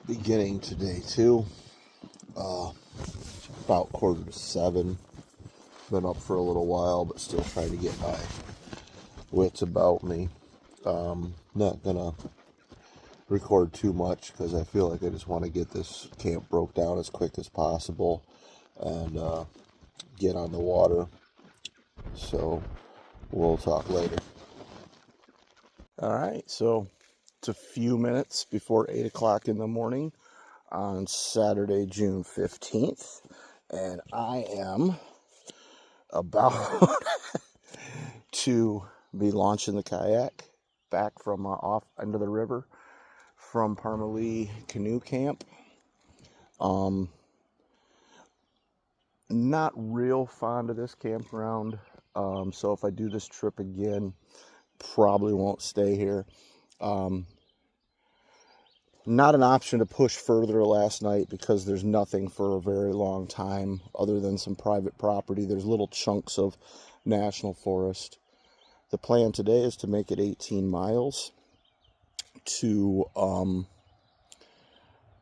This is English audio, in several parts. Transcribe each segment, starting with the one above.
beginning today too. About 6:45. Been up for a little while, but still trying to get my wits about me. Not gonna record too much because I feel like I just want to get this camp broke down as quick as possible and get on the water. So we'll talk later. All right, so it's a few minutes before 8 o'clock in the morning on Saturday, June 15th, and I am about to be launching the kayak back from off into the river from Parmalee Canoe Camp. Not real fond of this campground, so if I do this trip again, probably won't stay here. Not an option to push further last night because there's nothing for a very long time other than some private property. There's little chunks of national forest. The plan today is to make it 18 miles to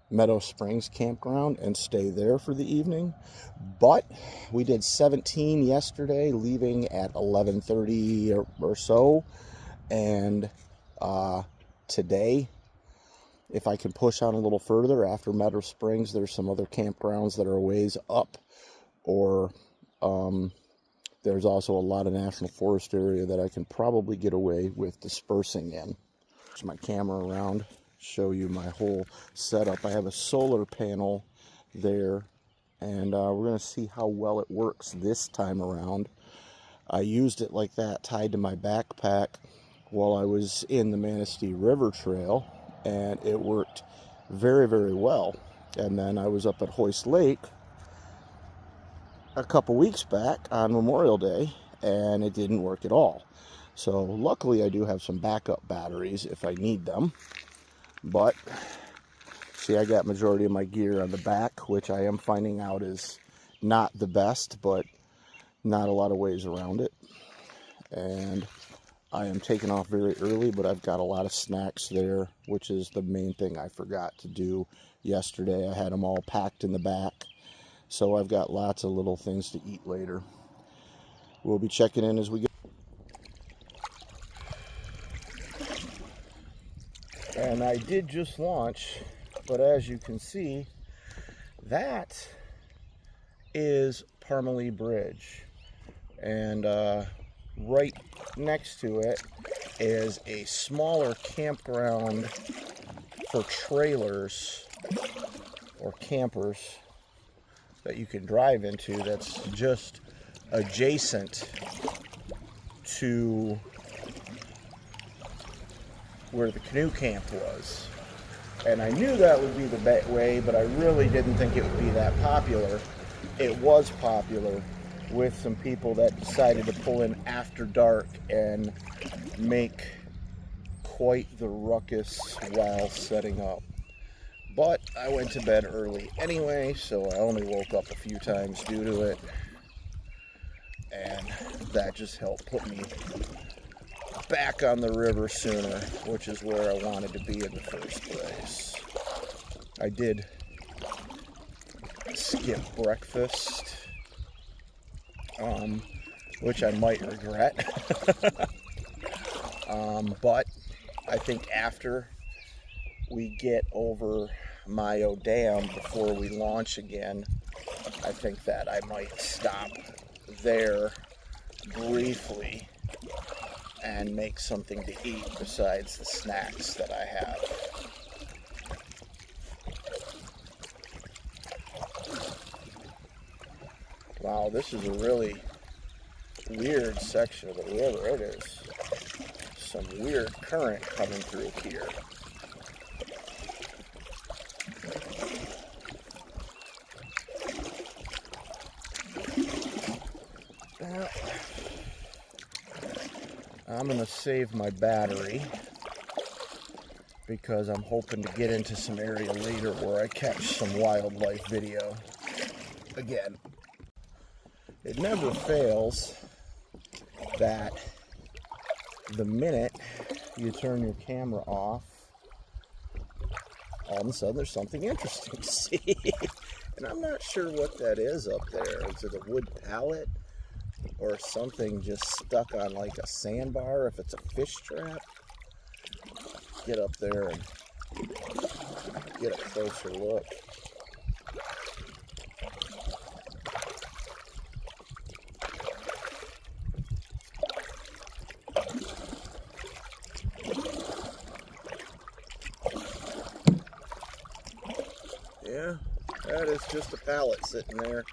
Meadow Springs Campground and stay there for the evening. But we did 17 yesterday, leaving at 11:30 or so. And today, if I can push on a little further after Meadow Springs, there's some other campgrounds that are a ways up, or there's also a lot of national forest area that I can probably get away with dispersing in. There's my camera around, show you my whole setup. I have a solar panel there, and we're going to see how well it works this time around. I used it like that, tied to my backpack, while I was in the Manistee River Trail, and it worked very, very well. And then I was up at Hoist Lake a couple weeks back on Memorial Day, and it didn't work at all. So luckily I do have some backup batteries if I need them. But see, I got majority of my gear on the back, which I am finding out is not the best, but not a lot of ways around it. And I am taking off very early, but I've got a lot of snacks there, which is the main thing I forgot to do yesterday. I had them all packed in the back, so I've got lots of little things to eat later. We'll be checking in as we go. And I did just launch, but as you can see, that is Parmalee Bridge. And right next to it is a smaller campground for trailers or campers that you can drive into that's just adjacent to where the canoe camp was. And I knew that would be the way, but I really didn't think it would be that popular. It was popular with some people that decided to pull in after dark and make quite the ruckus while setting up. But I went to bed early anyway, so I only woke up a few times due to it, and that just helped put me back on the river sooner, which is where I wanted to be in the first place. I did skip breakfast, which I might regret. But I think after we get over Mayo Dam before we launch again, I think that I might stop there briefly and make something to eat besides the snacks that I have. Wow, this is a really weird section of the river. It is some weird current coming through here. Now, I'm going to save my battery because I'm hoping to get into some area later where I catch some wildlife video again. It never fails that the minute you turn your camera off, all of a sudden there's something interesting to see. And I'm not sure what that is up there. Is it a wood pallet or something just stuck on like a sandbar? If it's a fish trap, get up there and get a closer look. Yeah, that is just a pallet sitting there,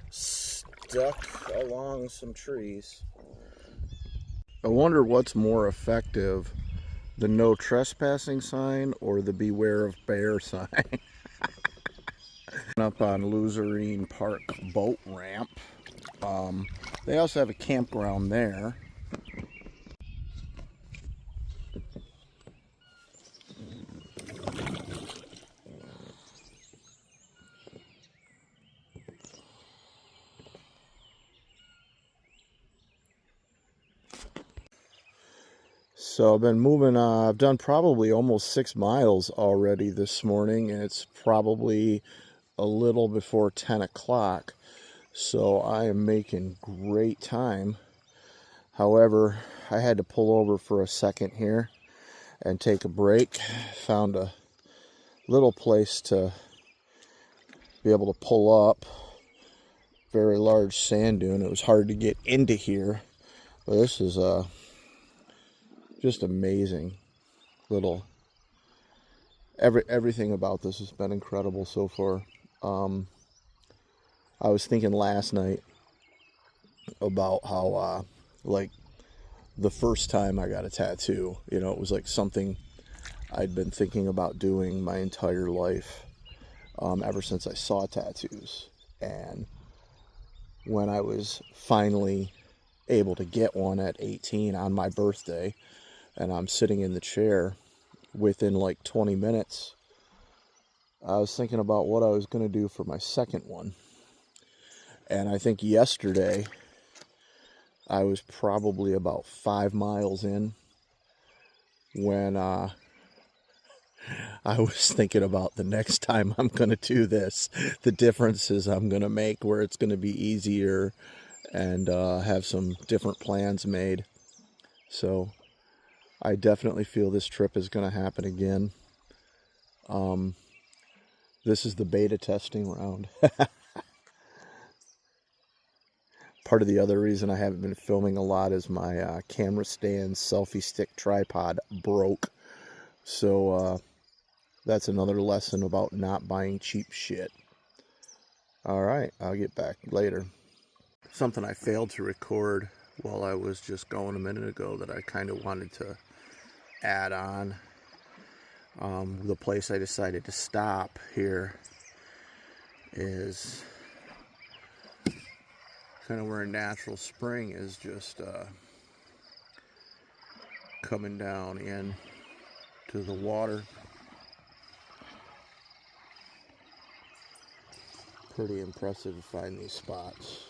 stuck along some trees. I wonder what's more effective, the no trespassing sign or the beware of bear sign. Up on Luzerne Park boat ramp. They also have a campground there. So I've been moving, I've done probably almost 6 miles already this morning, and it's probably a little before 10 o'clock. So I am making great time. However, I had to pull over for a second here and take a break. Found a little place to be able to pull up. Very large sand dune. It was hard to get into here, but this is just amazing. Little everything about this has been incredible so far. I was thinking last night about how like the first time I got a tattoo, you know, it was like something I'd been thinking about doing my entire life, ever since I saw tattoos. And when I was finally able to get one at 18 on my birthday, and I'm sitting in the chair, within like 20 minutes, I was thinking about what I was going to do for my second one. And I think yesterday, I was probably about 5 miles in when I was thinking about the next time I'm going to do this, the differences I'm going to make, where it's going to be easier, and have some different plans made. So I definitely feel this trip is going to happen again. This is the beta testing round. Part of the other reason I haven't been filming a lot is my camera stand selfie stick tripod broke. So that's another lesson about not buying cheap shit. Alright, I'll get back later. Something I failed to record while I was just going a minute ago that I kind of wanted to add on. The place I decided to stop here is kind of where a natural spring is just coming down in to the water. Pretty impressive to find these spots.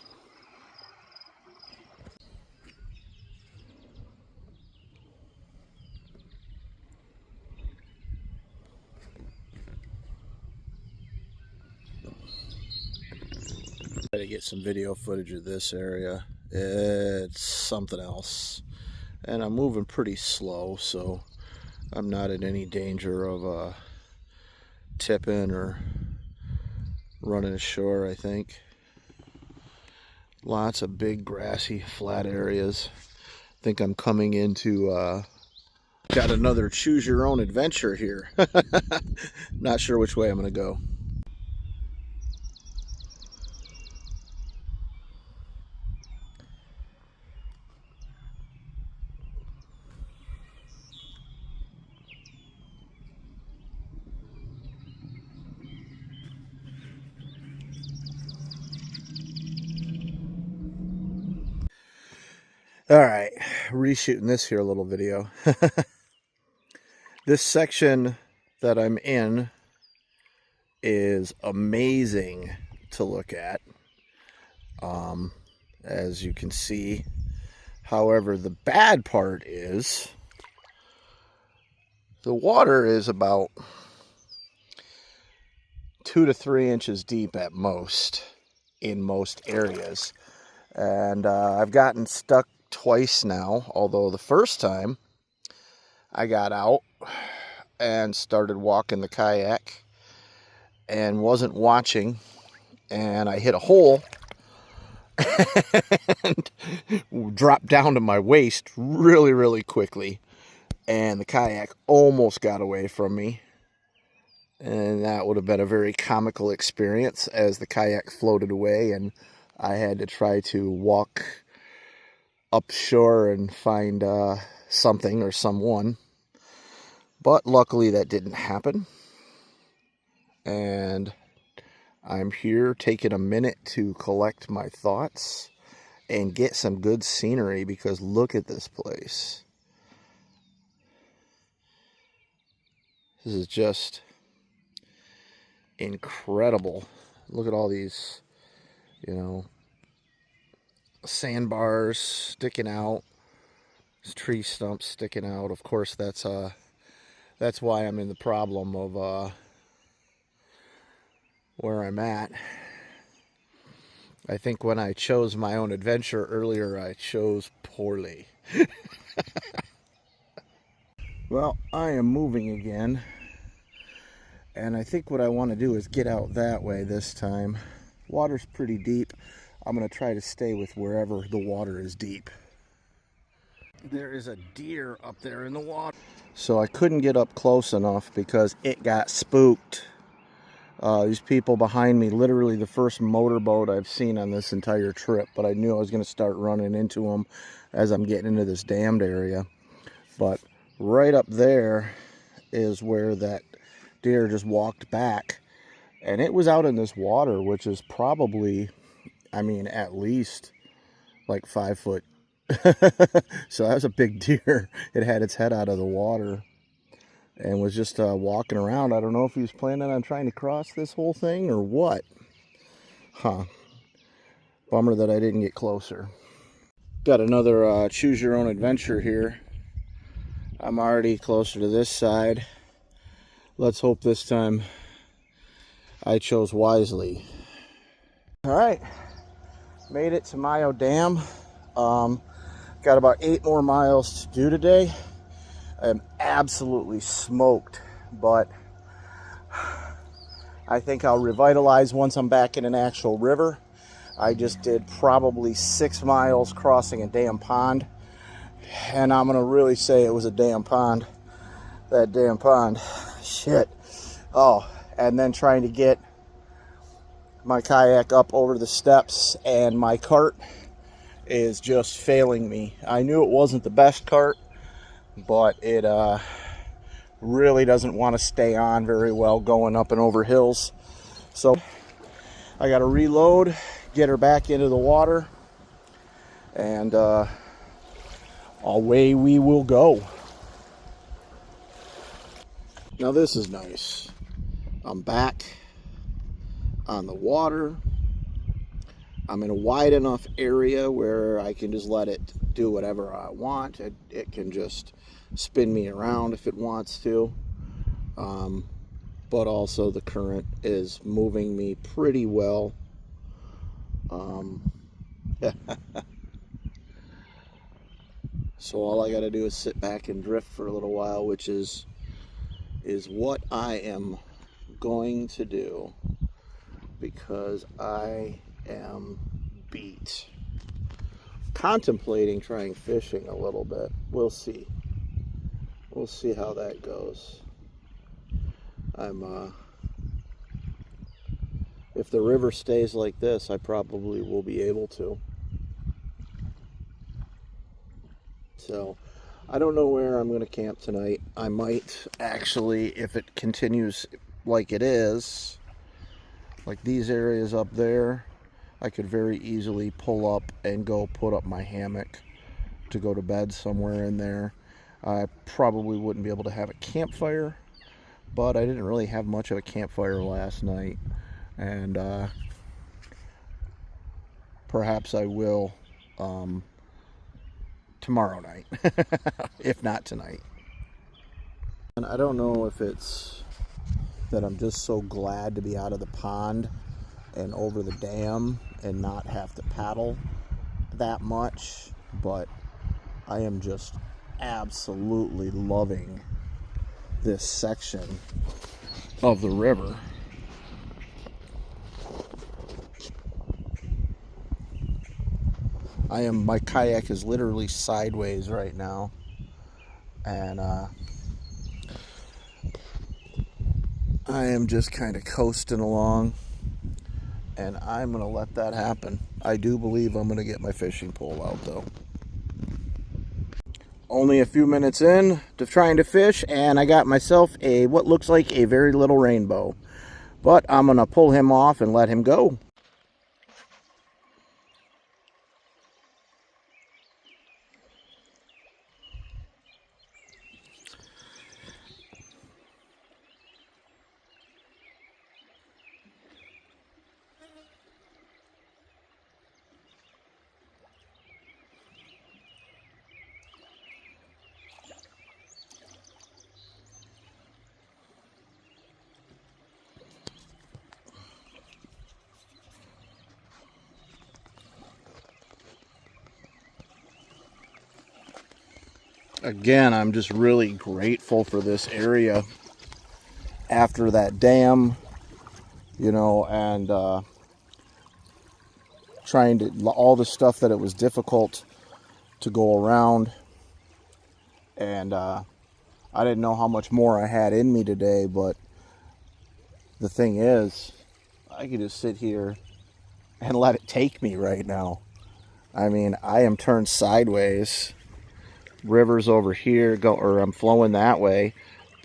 Try to get some video footage of this area. It's something else. And I'm moving pretty slow, so I'm not in any danger of tipping or running ashore, I think. Lots of big grassy flat areas. I think I'm coming into got another choose your own adventure here. Not sure which way I'm gonna go. All right, reshooting this here little video. This section that I'm in is amazing to look at, as you can see. However, the bad part is the water is about 2 to 3 inches deep at most in most areas. And I've gotten stuck twice now, although the first time I got out and started walking the kayak and wasn't watching, and I hit a hole and dropped down to my waist really, really quickly, and the kayak almost got away from me. And that would have been a very comical experience as the kayak floated away and I had to try to walk upshore and find something or someone. But luckily that didn't happen. And I'm here taking a minute to collect my thoughts and get some good scenery, because look at this place. This is just incredible. Look at all these, you know, sandbars sticking out, tree stumps sticking out. Of course, that's why I'm in the problem of where I'm at. I think when I chose my own adventure earlier, I chose poorly. Well, I am moving again. And I think what I want to do is get out that way this time. Water's pretty deep. I'm going to try to stay with wherever the water is deep. There is a deer up there in the water. So I couldn't get up close enough because it got spooked. These people behind me, literally the first motorboat I've seen on this entire trip. But I knew I was going to start running into them as I'm getting into this damned area. But right up there is where that deer just walked back, and it was out in this water, which is probably, I mean, at least like 5 foot. So that was a big deer. It had its head out of the water and was just walking around. I don't know if he was planning on trying to cross this whole thing or what. Bummer that I didn't get closer. Got another choose your own adventure here. I'm already closer to this side. Let's hope this time I chose wisely. All right, made it to Mayo Dam. Got about 8 more miles to do today. I'm absolutely smoked, but I think I'll revitalize once I'm back in an actual river. I just did probably 6 miles crossing a damn pond, and I'm gonna really say it was a damn pond. That damn pond. Shit. Oh, and then trying to get my kayak up over the steps, and my cart is just failing me. I knew it wasn't the best cart, but it really doesn't want to stay on very well going up and over hills. So I got to reload, get her back into the water, and away we will go. Now this is nice. I'm back on the water. I'm in a wide enough area where I can just let it do whatever I want. It can just spin me around if it wants to. But also the current is moving me pretty well. So all I got to do is sit back and drift for a little while, which is what I am going to do, because I am beat. Contemplating trying fishing a little bit. We'll see. We'll see how that goes. If the river stays like this, I probably will be able to. So I don't know where I'm going to camp tonight. I might actually, if it continues like it is, like these areas up there, I could very easily pull up and go put up my hammock to go to bed somewhere in there. I probably wouldn't be able to have a campfire, but I didn't really have much of a campfire last night, and perhaps I will tomorrow night, if not tonight. And I don't know if it's that I'm just so glad to be out of the pond and over the dam and not have to paddle that much. But I am just absolutely loving this section of the river. My kayak is literally sideways right now, and I am just kind of coasting along, and I'm gonna let that happen. I do believe I'm gonna get my fishing pole out though. Only a few minutes in to trying to fish, and I got myself what looks like a very little rainbow, but I'm gonna pull him off and let him go. Again, I'm just really grateful for this area after that dam, you know, and trying to, all the stuff that it was difficult to go around. And I didn't know how much more I had in me today, but the thing is, I could just sit here and let it take me right now. I mean, I am turned sideways. River's over here, or I'm flowing that way,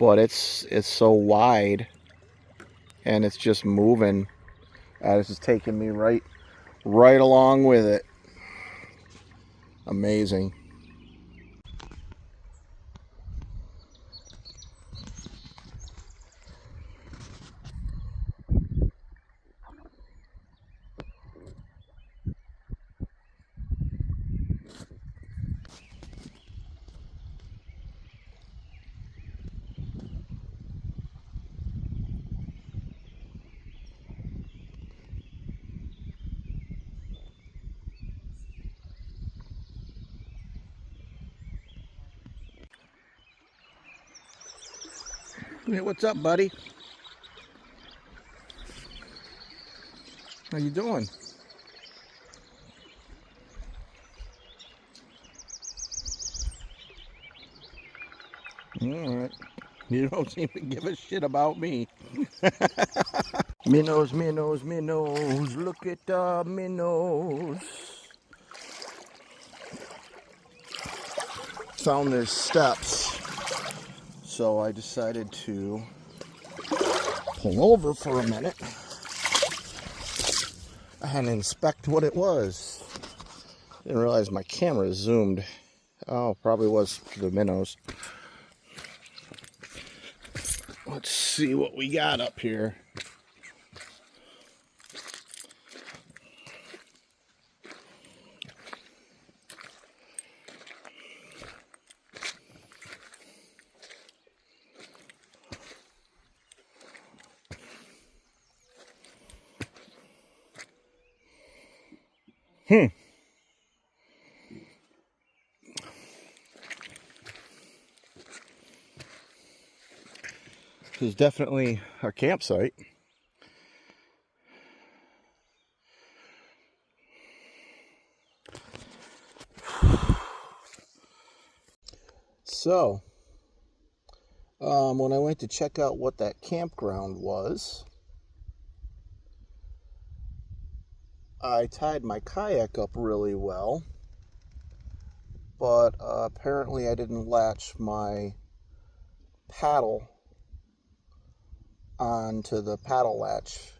but it's so wide, and it's just moving. It's just taking me right along with it. Amazing. Hey, what's up, buddy? How you doing? All right. You don't seem to give a shit about me. Minnows, minnows, minnows. Look at the minnows. Found their steps, so I decided to pull over for a minute and inspect what it was. Didn't realize my camera zoomed. Oh, probably was the minnows. Let's see what we got up here. This is definitely our campsite. So, when I went to check out what that campground was, I tied my kayak up really well, but apparently I didn't latch my paddle onto the paddle latch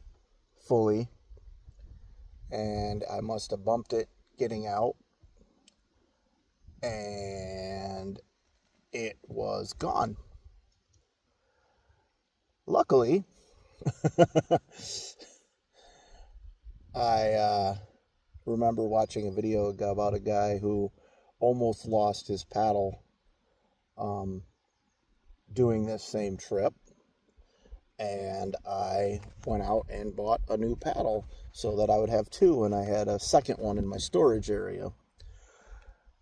fully, and I must have bumped it getting out, and it was gone. Luckily, I remember watching a video about a guy who almost lost his paddle doing this same trip, and I went out and bought a new paddle so that I would have two, and I had a second one in my storage area.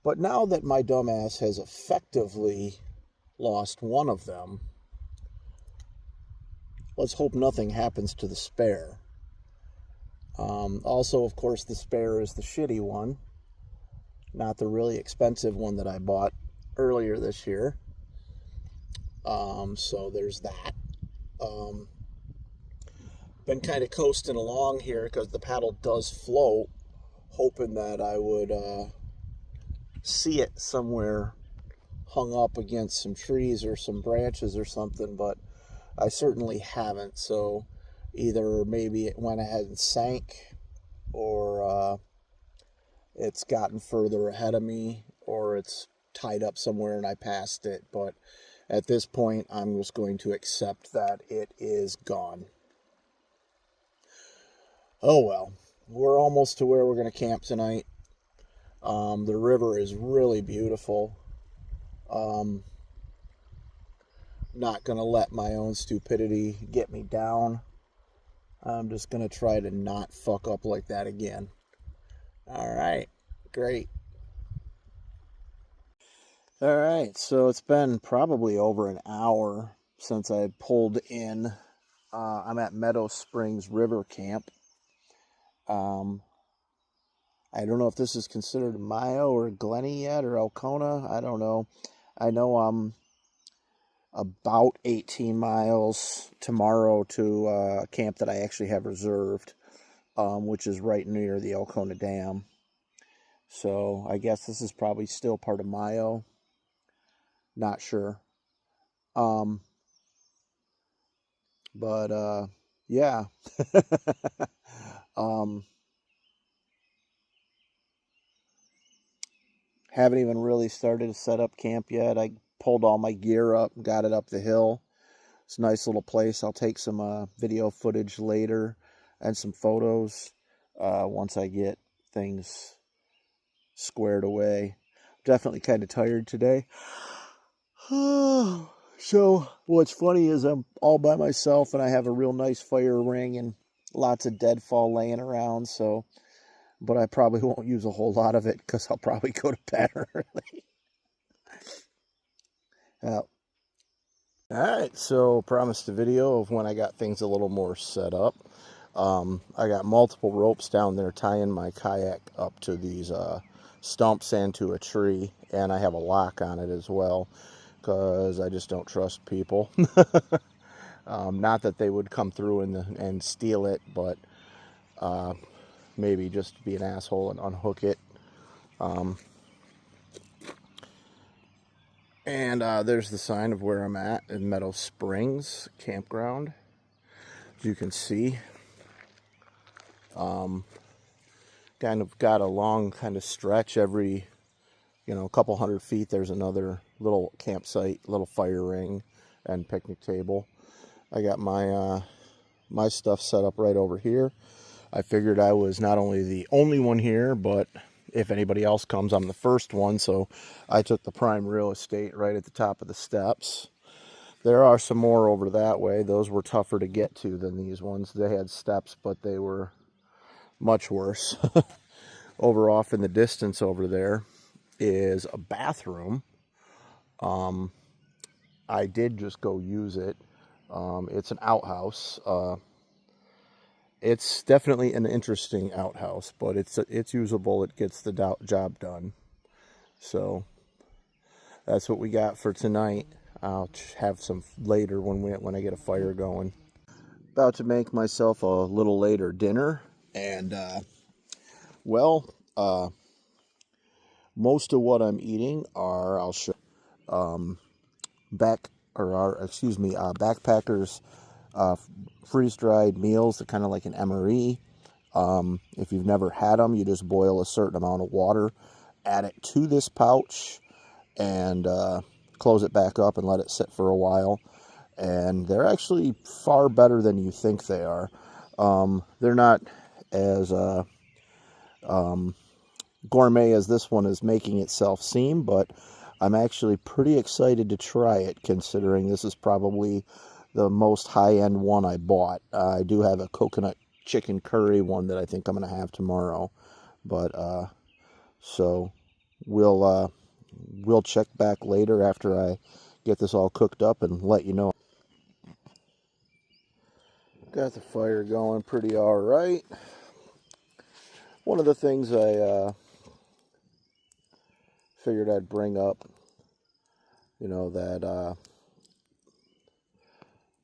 But now that my dumbass has effectively lost one of them, let's hope nothing happens to the spare. Also, of course, the spare is the shitty one, not the really expensive one that I bought earlier this year. So there's that. Been kind of coasting along here because the paddle does float, hoping that I would see it somewhere hung up against some trees or some branches or something, but I certainly haven't. So either maybe it went ahead and sank, or it's gotten further ahead of me, or it's tied up somewhere and I passed it. But at this point, I'm just going to accept that it is gone. Oh well, we're almost to where we're going to camp tonight. The river is really beautiful. Not going to let my own stupidity get me down. I'm just going to try to not fuck up like that again. All right, great. All right, so it's been probably over an hour since I pulled in. I'm at Meadow Springs River Camp. I don't know if this is considered Mayo or Glenny yet, or Elkona. I don't know. I know I'm about 18 miles tomorrow to a camp that I actually have reserved, which is right near the Elkona Dam. So I guess this is probably still part of Mayo. Not sure. But yeah. Haven't even really started to set up camp yet. I pulled all my gear up, got it up the hill. It's a nice little place. I'll take some video footage later and some photos once I get things squared away. Definitely kind of tired today. So what's funny is I'm all by myself and I have a real nice fire ring and lots of deadfall laying around. So, but I probably won't use a whole lot of it because I'll probably go to bed early. All right, so promised a video of when I got things a little more set up. I got multiple ropes down there tying my kayak up to these stumps and to a tree, and I have a lock on it as well because I just don't trust people. Not that they would come through and steal it, but maybe just be an asshole and unhook it. And there's the sign of where I'm at in Meadow Springs Campground. As you can see, kind of got a long kind of stretch. Every, a couple 100 feet, there's another little campsite, little fire ring, and picnic table. I got my my stuff set up right over here. I figured I was not only the only one here, but if anybody else comes, I'm the first one. So I took the prime real estate right at the top of the steps. There are some more over that way. Those were tougher to get to than these ones. They had steps, but they were much worse. Over off in the distance over there is a bathroom. I did just go use it. It's an outhouse. It's definitely an interesting outhouse, but it's usable. It gets the job done. So that's what we got for tonight. I'll have some later when I get a fire going. About to make myself a little later dinner, and most of what I'm eating are backpackers freeze-dried meals. They're kind of like an MRE. If you've never had them, you just boil a certain amount of water, add it to this pouch, and close it back up and let it sit for a while. And they're actually far better than you think they are. They're not as gourmet as this one is making itself seem, but I'm actually pretty excited to try it, considering this is probably the most high-end one I bought. I do have a coconut chicken curry one that I think I'm going to have tomorrow. But so we'll check back later after I get this all cooked up and let you know. Got the fire going pretty all right. One of the things I figured I'd bring up, that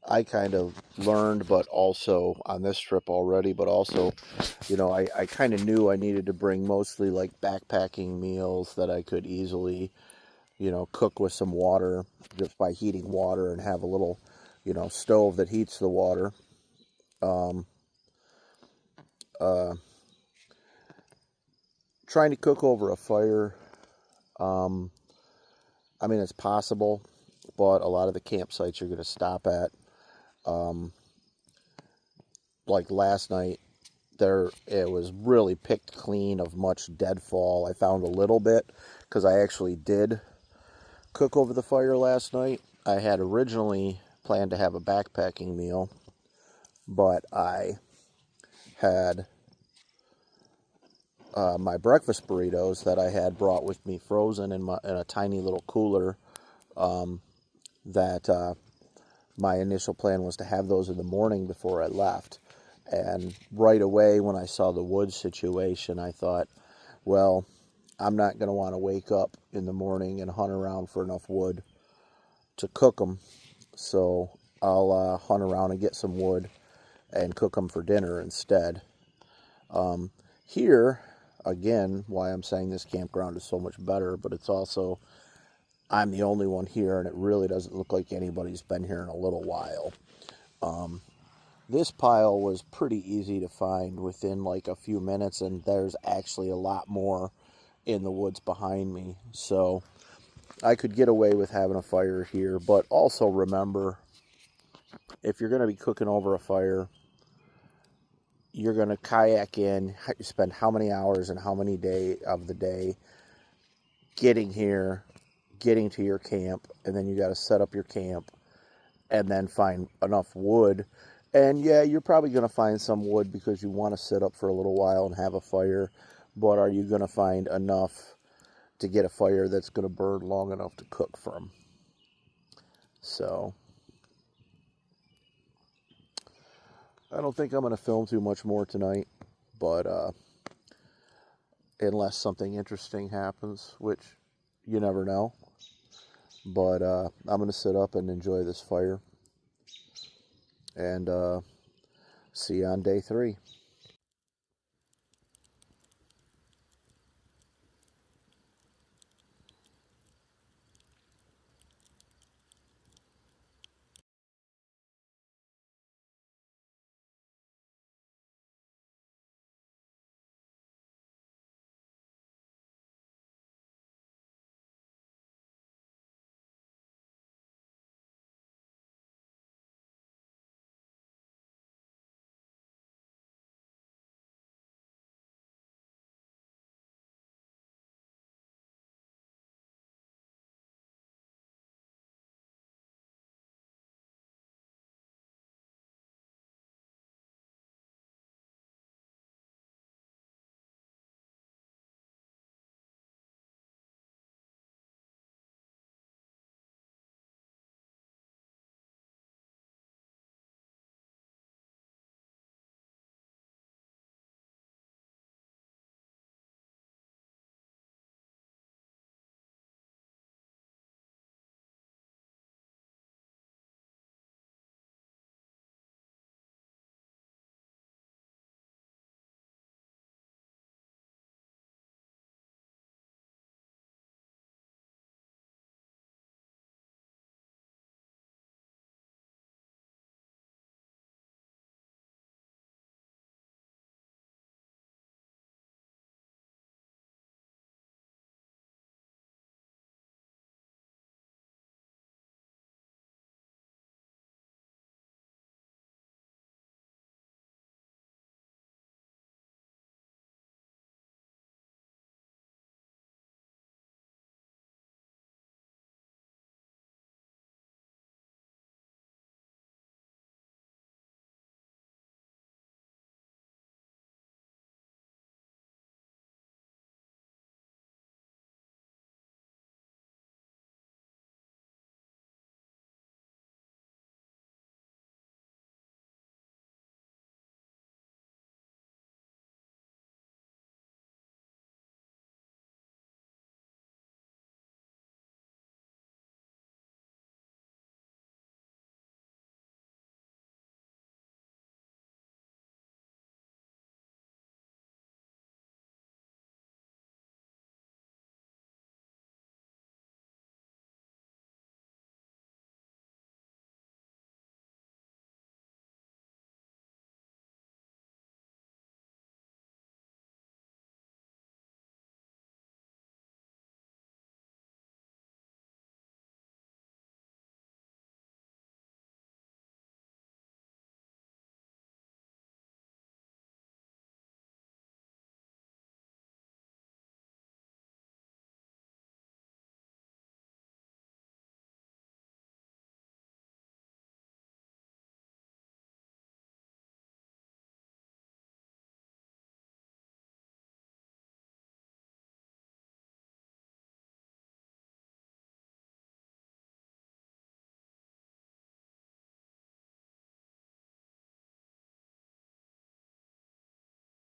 I kind of learned, but also on this trip already, but also, I kind of knew I needed to bring mostly like backpacking meals that I could easily, cook with some water just by heating water and have a little, stove that heats the water. Trying to cook over a fire, I mean, it's possible, but a lot of the campsites you're going to stop at, like last night, it was really picked clean of much deadfall. I found a little bit because I actually did cook over the fire last night. I had originally planned to have a backpacking meal, but I had my breakfast burritos that I had brought with me frozen in a tiny little cooler. That my initial plan was to have those in the morning before I left. And right away when I saw the wood situation, I thought, well, I'm not going to want to wake up in the morning and hunt around for enough wood to cook them. So I'll hunt around and get some wood and cook them for dinner instead. Here, again, why I'm saying this campground is so much better, but it's also, I'm the only one here, and it really doesn't look like anybody's been here in a little while. This pile was pretty easy to find within like a few minutes, and there's actually a lot more in the woods behind me. So I could get away with having a fire here, but also remember, if you're going to be cooking over a fire, you're going to kayak in, spend how many hours and how many days of the day getting here, getting to your camp, and then you got to set up your camp and then find enough wood. And yeah, you're probably going to find some wood because you want to sit up for a little while and have a fire, but are you going to find enough to get a fire that's going to burn long enough to cook from? So I don't think I'm going to film too much more tonight, but unless something interesting happens, which you never know. But I'm going to sit up and enjoy this fire. And see you on day 3.